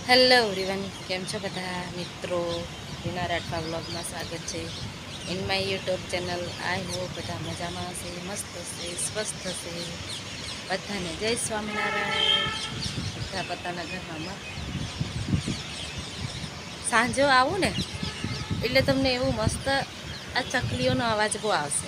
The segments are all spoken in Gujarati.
હેલો એવરીવન, કેમ છો બધા મિત્રો? વિના રાઠવા વ્લોગમાં સ્વાગત છે in my YouTube channel. I hope બધા મજામાં હશે, મસ્ત હશે, સ્વસ્થ હશે. બધાને જય સ્વામિનારાયણ. બધા પોતાના ઘરમાં સાંજે આવું ને એટલે તમને એવું મસ્ત આ ચકલીઓનો અવાજ બહુ આવશે.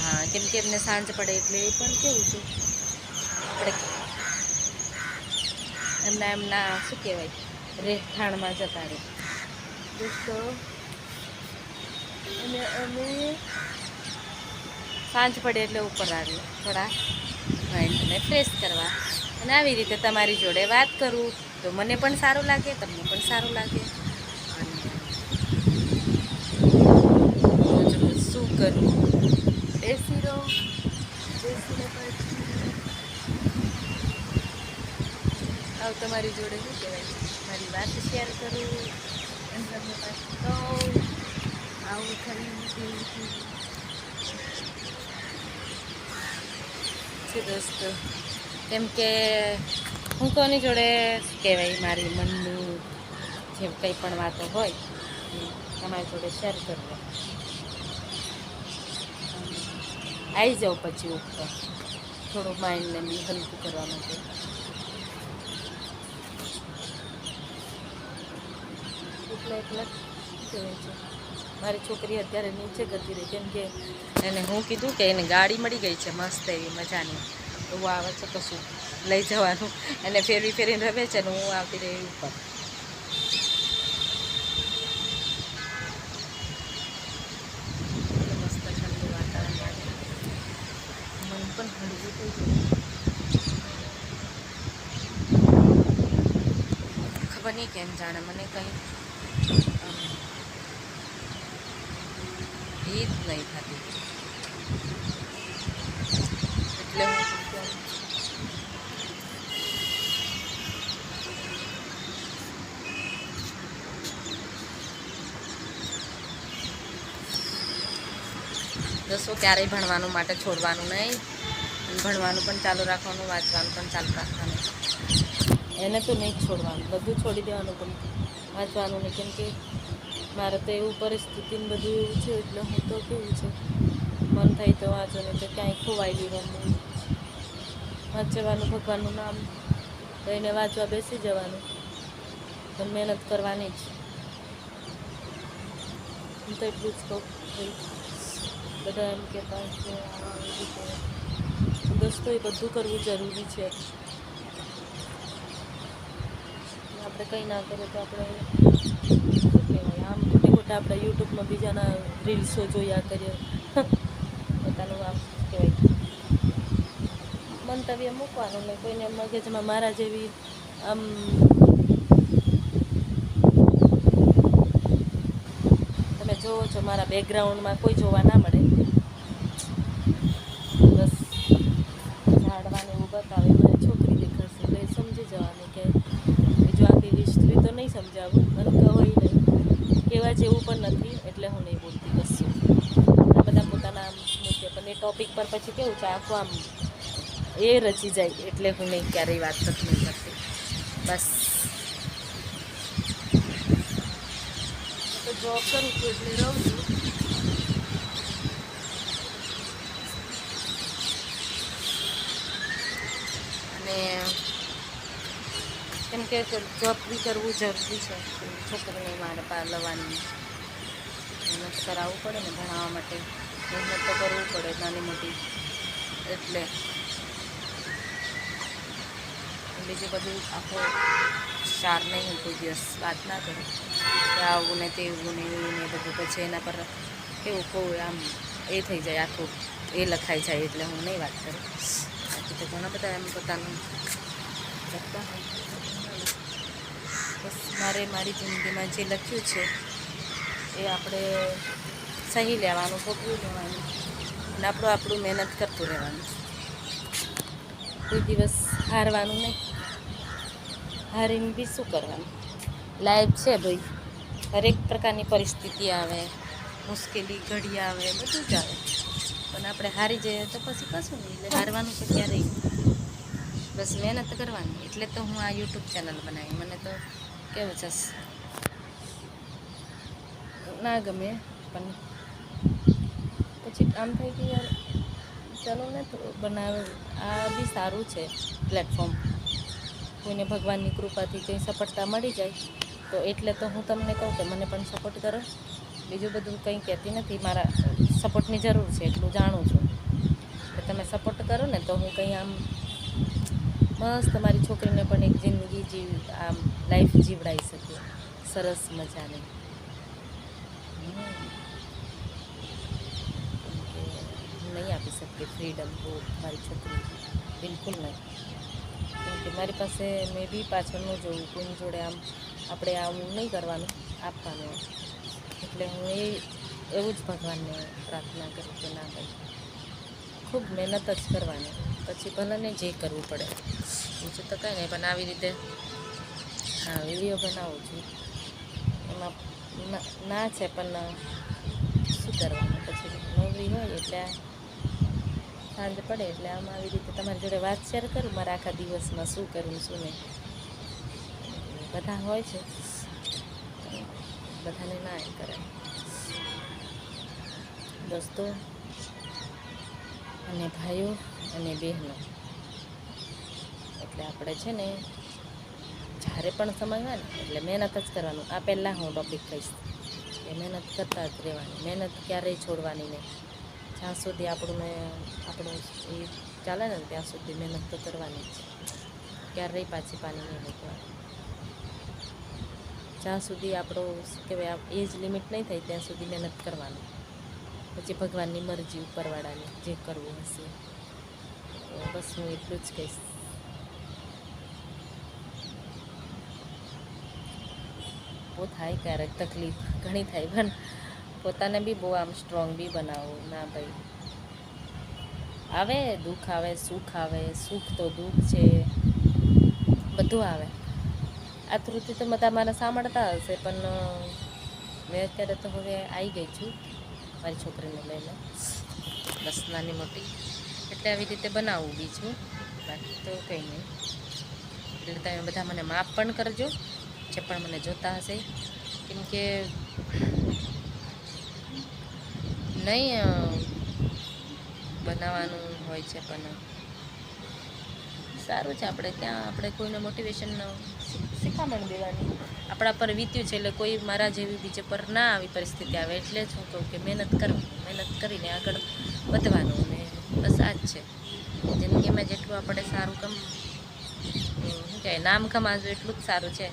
હા, કેમ કે એમને સાંજ પડે એટલે એ પણ કેવું છે આપણે એમના શું કહેવાય રહેઠાણમાં જતા રહે દોસ્તો. અને અમે સાંજ પડે એટલે ઉપર આવીએ થોડા માઇન્ડને ફ્રેશ કરવા, અને આવી રીતે તમારી જોડે વાત કરું તો મને પણ સારું લાગે, તમને પણ સારું લાગે. અને રોજ રોજ શું કરવું, બેસી રહો, બેસીને પછી આવ તમારી જોડે શું કહેવાય મારી વાત શેર કરું અને તમને પાછું કહું આવું થયું તેવું થયું છે દોસ્તો. કેમ કે હું કોની જોડે શું કહેવાય મારી મનનું જે કંઈ પણ વાતો હોય એ તમારી જોડે શેર કરવા આવી જાઉં પછી ઉપર થોડું માઇન્ડને બી હલકું કરવા માટે. એટલે કહેવાય છે મારી છોકરી અત્યારે નીચે જતી રહી, કેમ કે એને હું કીધું કે એને ગાડી મળી ગઈ છે મસ્ત એવી મજાની, એવું આવે છે કશું લઈ જવાનું, એને ફેરવી ફેરીને રમે છે ને હું આવતી રહી ઉપર. મસ્ત ઠંડુ વાતાવરણ લાગે, મન પણ હળવું થઈ ગયું. ખબર નહીં કેમ જાણે મને કંઈ ભીત નહીં થતી, એટલે હું દસો ક્યારેય ભણવાનું માટે છોડવાનું નહીં, ભણવાનું પણ ચાલુ રાખવાનું, વાંચવાનું પણ ચાલુ રાખવાનું. એને તો નહીં જ છોડવાનું, બધું છોડી દેવાનું, પણ વાંચવાનું નહીં. કેમ કે મારે તો એવું પરિસ્થિતિને બધું એવું છે એટલે હું તો કેવું છે મન થાય તો વાંચો, નહીં તો ક્યાંય ખોવાઈ લેવાનું. વાંચવાનું, ભગવાનનું નામ લઈને વાંચવા બેસી જવાનું, પણ મહેનત કરવાની જ. હું તો એટલું જ કહું ભાઈ, બધા એમ કહેતા કે આવી રીતે દોસ્તો એ બધું કરવું જરૂરી છે. આપણે કંઈ ના કરીએ તો આપણે શું કહેવાય આમ ખોટે ખોટા આપણે યુટ્યુબમાં બીજાના રીલ્સો જોયા કરીએ, પોતાનું આમ શું કહેવાય મંતવ્ય મૂકવાનું ને કોઈને મગજમાં મારા જેવી આમ તમે જોવો છો મારા બેકગ્રાઉન્ડમાં કોઈ જોવા ના મળે, બસ ઝાડવાને એવું બતાવે મારી છોકરી દેખાશે એટલે સમજી જવાનું કે બીજું આખી હિસ્ટ્રી તો નહીં સમજાવું, મને કહેવાય નહીં, કહેવા જેવું પણ નથી એટલે હું નહીં બોલતી કશું. આ બધા પોતાના આમ મૂકે, પણ એ ટૉપિક પર પછી કેવું છે આખું આમ એ રચી જાય, એટલે હું નહીં ક્યારેય વાત નથી કરતી. બસ તો જોબ કરું છું એટલે રહું છું. અને કેમ કે જોબ બી કરવું જરૂરી છે, છોકરીને મારે પાલવાની મહેનત કરાવવું પડે ને, ભણાવવા માટે મહેનત તો કરવું પડે નાની મોટી. એટલે બીજું બધું આખો સાર નહીં, હું કોઈ દિવસ વાત ના કરું કે આવું ને તેવું ને એવું ને બધું, પછી એના પર કેવું કોઈ આમ એ થઈ જાય, આખું એ લખાઈ જાય, એટલે હું નહીં વાત કરું. બાકી તો ઘણા બધા એમ પોતાનું કરતા હોય. બસ મારે મારી જિંદગીમાં જે લખ્યું છે એ આપણે સહી લેવાનું, ભોગવી લેવાનું, અને આપણું મહેનત કરતું રહેવાનું. કોઈ દિવસ હારવાનું નહીં, હારીને બી શું કરવાનું. લાઈફ છે ભાઈ, હરેક પ્રકારની પરિસ્થિતિ આવે, મુશ્કેલી ઘડી આવે, બધું જ આવે, પણ આપણે હારી જઈએ તો પછી કશું નહીં. એટલે હારવાનું તો ક્યારેય બસ મહેનત કરવાની. એટલે તો હું આ યુટ્યુબ ચેનલ બનાવી. મને તો કેવું છે ના ગમે, પણ પછી આમ થાય કે યાર ચાલો ને થોડું બનાવે. આ બી સારું છે પ્લેટફોર્મ. કોઈને ભગવાનની કૃપાથી કંઈ સફળતા મળી જાય તો એટલે તો હું તમને કહું કે મને પણ સપોર્ટ કરો. બીજું બધું કંઈ કહેતી નથી, મારા સપોર્ટની જરૂર છે એટલું જાણું છું. એટલે તમે સપોર્ટ કરો ને તો હું કંઈ આમ મસ્ત મારી છોકરીને પણ એક જિંદગી આમ લાઈફ જીવડાવી શકું સરસ મજાની. નહીં આપી શકતી ફ્રીડમ તો મારી છોકરી, બિલકુલ નહીં. કેમ કે મારી પાસે મેં બી પાછળનું જોઉં, કોઈની જોડે આમ આપણે આવું નહીં કરવાનું, આપવાનું. એટલે હું એવું જ ભગવાનને પ્રાર્થના કરું કે ના ભાઈ ખૂબ મહેનત જ કરવાની, પછી ભલે ને જે કરવું પડે. બીજું તો કંઈ નહીં, પણ આવી રીતે હા વિડીયો બનાવું છું. એમાં ના છે પણ શું કરવાનું, પછી નવરી હોય એટલે સાંજ પડે એટલે આમ આવી રીતે તમારી જોડે વાત શેર કરું મારા આખા દિવસમાં શું કરું શું નહીં. બધા હોય છે, બધાને ના એ કરે. દોસ્તો અને ભાઈઓ અને બહેનો, એટલે આપણે છે ને જ્યારે પણ સમય હોય ને એટલે મહેનત જ કરવાનું. આ પહેલાં હું ટૉપિક કહીશ કે મહેનત કરતા જ રહેવાની, મહેનત ક્યારેય છોડવાની નહીં. જ્યાં સુધી આપણું એ ચાલે ને ત્યાં સુધી મહેનત તો કરવાની જ, ક્યારેય પાછી પાની નહીં મૂકવાની. જ્યાં સુધી આપણો શું કહેવાય એજ લિમિટ નહીં થાય ત્યાં સુધી મહેનત કરવાની. પછી ભગવાનની મરજી ઉપરવાળાની જે કરવું હશે. તો બસ હું એટલું જ કહીશ. બહુ થાય ક્યારેક તકલીફ ઘણી થાય, પણ પોતાને બી બહુ આમ સ્ટ્રોંગ બી બનાવવું. ના ભાઈ આવે દુઃખ આવે સુખ આવે, સુખ તો દુઃખ છે બધું આવે. આકૃતિ તો બધા મારા સાંભળતા હશે, પણ મેં અત્યારે તો હવે આવી ગઈ છું મારી છોકરીને લઈને, બસ નાની મોટી. એટલે આવી રીતે બનાવવું બીજું, બાકી તો કંઈ નહીં. એટલે તમે બધા મને માફ પણ કરજો જે પણ મને જોતા હશે, કેમ કે નહીં બનાવવાનું હોય છે, પણ સારું છે. આપણે કોઈને મોટિવેશન શીખામણ દેવાની. આપણા પર વીત્યું છે એટલે કોઈ મારા જેવી બીજે પર ના આવી પરિસ્થિતિ આવે. એટલે જ હું કહું કે મહેનત કરવી, મહેનત કરીને આગળ વધવાનું. અને બસ આ જ છે જિંદગીમાં. જેટલું આપણે સારું શું કહેવાય નામ કમાજો એટલું જ સારું છે.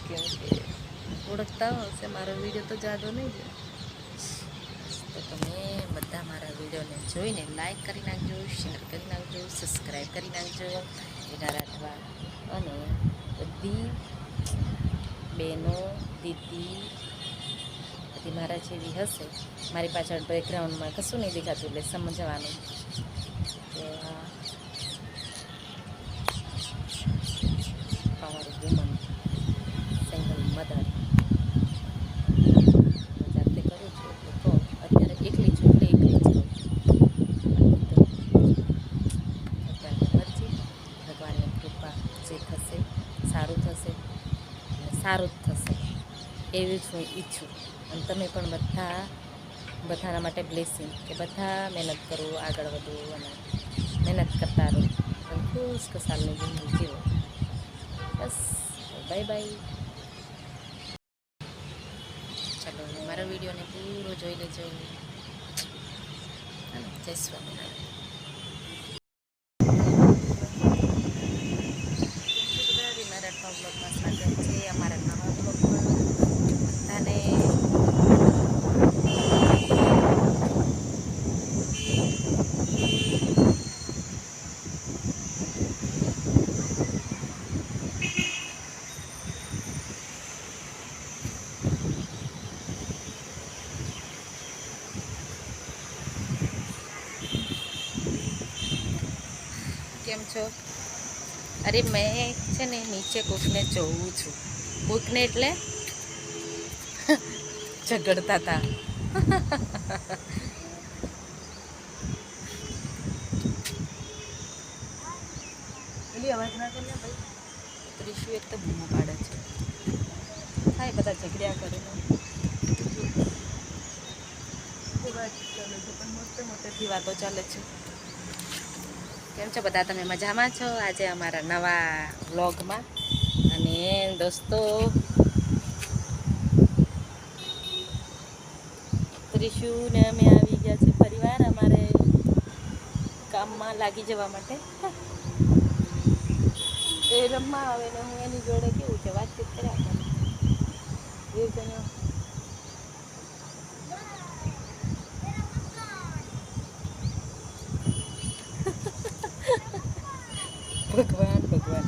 કેમ કે ઓળખતા હશે મારો વિડીયો તો જાદો નહીં જાય. તો તમે બધા મારા વિડીયોને જોઈને લાઈક કરી નાખજો, શેર કરી નાખજો, સબસ્ક્રાઈબ કરી નાખજો. એના રાઠવા અને બધી બહેનો દીદી બધી મારા જેવી હશે. મારી પાછળ બેકગ્રાઉન્ડમાં કશું નહીં દેખાતું એટલે સમજવાનું કે પાવર વુમન, સિંગલ મધર. જાતે કરું છું એટલે કહું, અત્યારે એકલી છું એટલે એકલી જ કહું. ભગવાનની મરજી, ભગવાનની કૃપા, જે થશે સારું થશે અને સારું જ થશે એવી જ હું ઈચ્છું. અને તમે પણ બધાના માટે બ્લેસિંગ કે બધા મહેનત કરો, આગળ વધો અને મહેનત કરતા રહો અને ખુશ ખુશાલની જિંદગી જીવો. બસ બાય બાય. ચાલો મારા વિડીયોને પૂરો જોઈ લેજો. જય સ્વામિનારાયણ. મારા નવા બ્લોગમાં સ્વાગત છે. અમારા નવા બ્લોગમાં બધાને કેમ છો? અરે મેં છે ને નીચે કોકને જોઉં છું. કોકને એટલે ઝઘડતા હતા. જલ્દી અવાજ ના કરે ને ભાઈ. ત્રિશુ એક તો બૂમો પાડે છે. હા, એ બધા ઝઘડ્યા કરે ને પણ મોટેથી વાતો ચાલે છે. કેમ છો બધા? તમે મજામાં છો? આજે અમારા નવા વ્લોગમાં. અને દોસ્તો, ત્રિશુ ને અમે આવી ગયા છે ફરીવાર અમારે કામમાં લાગી જવા માટે. એ રમવા આવે ને હું એની જોડે કેવું છે વાતચીત કર્યા કરું. ભગવાન ભગવાન.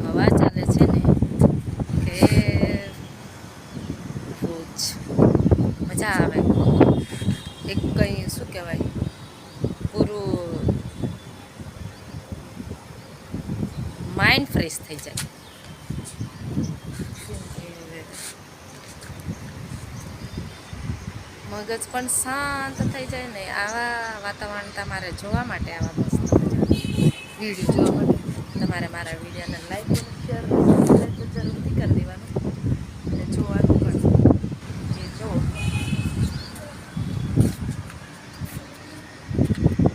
હવા ચાલે છે ને કે બહુ જ મજા આવે. એક કંઈ શું કહેવાય, પૂરું માઇન્ડ ફ્રેશ થઈ જાય. મગજ પણ શાંત થઈ જાય ને. આવા વાતાવરણ તમારે જોવા માટે, આવા મસ્ત વિડીયો જોવા માટે તમારે મારા વિડીયોને લાઈક અને શેર તો જરૂરથી કરી દેવાનું અને જોવાનું પણ. જે જો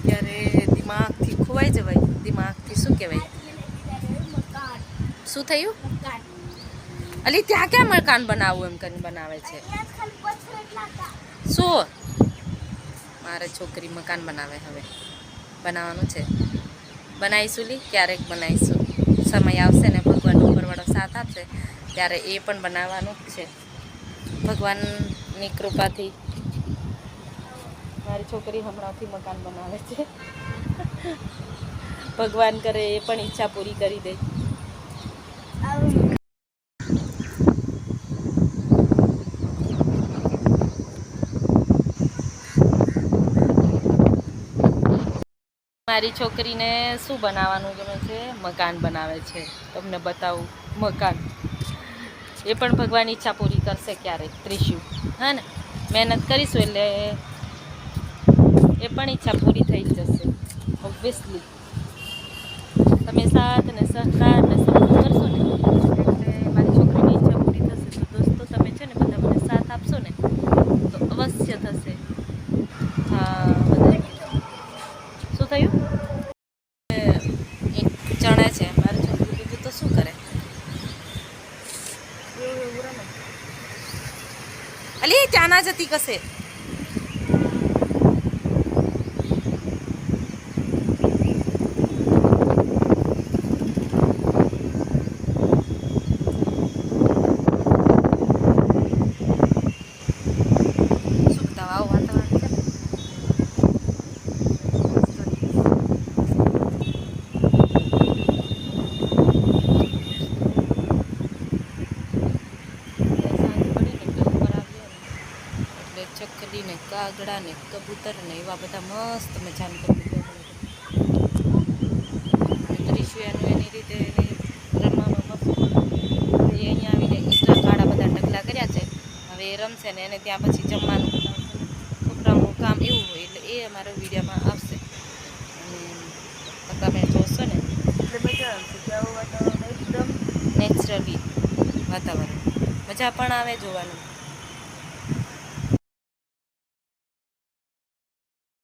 ત્યારે દિમાગથી ખોવાઈ જવાય. દિમાગથી શું કહેવાય, શું થયું? અલી ત્યાં ક્યાં મકાન બનાવવું એમ કરીને બનાવે છે? શું મારે છોકરી મકાન બનાવે, હવે બનાવવાનું છે. બનાવીશું લી, ક્યારેક બનાવીશું. સમય આવશે ને ભગવાન ઉપરવાળો સાથ આપશે ત્યારે એ પણ બનાવવાનું જ છે. ભગવાનની કૃપાથી મારી છોકરી હમણાંથી મકાન બનાવે છે. ભગવાન કરે એ પણ ઈચ્છા પૂરી કરી દે. મારી છોકરીને શું બનાવવાનું ગમે છે? મકાન બનાવે છે. તમને બતાવું મકાન. એ પણ ભગવાન ઈચ્છા પૂરી કરશે ક્યારેક. ત્રિશુ હા ને, મહેનત કરીશું એટલે એ પણ ઈચ્છા પૂરી થઈ જશે ઓબ્વિયસલી. તમે સાથ ને સહકાર ને સપોર્ટ કરશો ને એટલે મારી છોકરીની ઈચ્છા પૂરી થશે. તો દોસ્તો, તમે છે ને બધા મને સાથ આપશો ને તો અવશ્ય થશે. હા, શું થયું? એક ચણે છે મારી છોકરી, બીજું તો શું કરે? અલી ત્યાં ના જતી કશે. ચકલી ને કાગડા ને કબૂતર ને એવા બધા મસ્ત મજાનું કબૂતર. ત્રિશુ એની રીતે રમવામાં મસ્ત. એ અહીંયા આવીને ઈસરા કાળા બધા ઢગલા કર્યા છે. હવે એ રમશે ને એને ત્યાં પછી જમવાનું બનાવશે. છોકરાઓનું કામ એવું હોય એટલે એ અમારા વિડીયોમાં આવશે અને તમે જોશો ને એટલે મજા આવશે. કે આવું વાતાવરણ એકદમ નેચરલી વાતાવરણ મજા પણ આવે જોવાનું.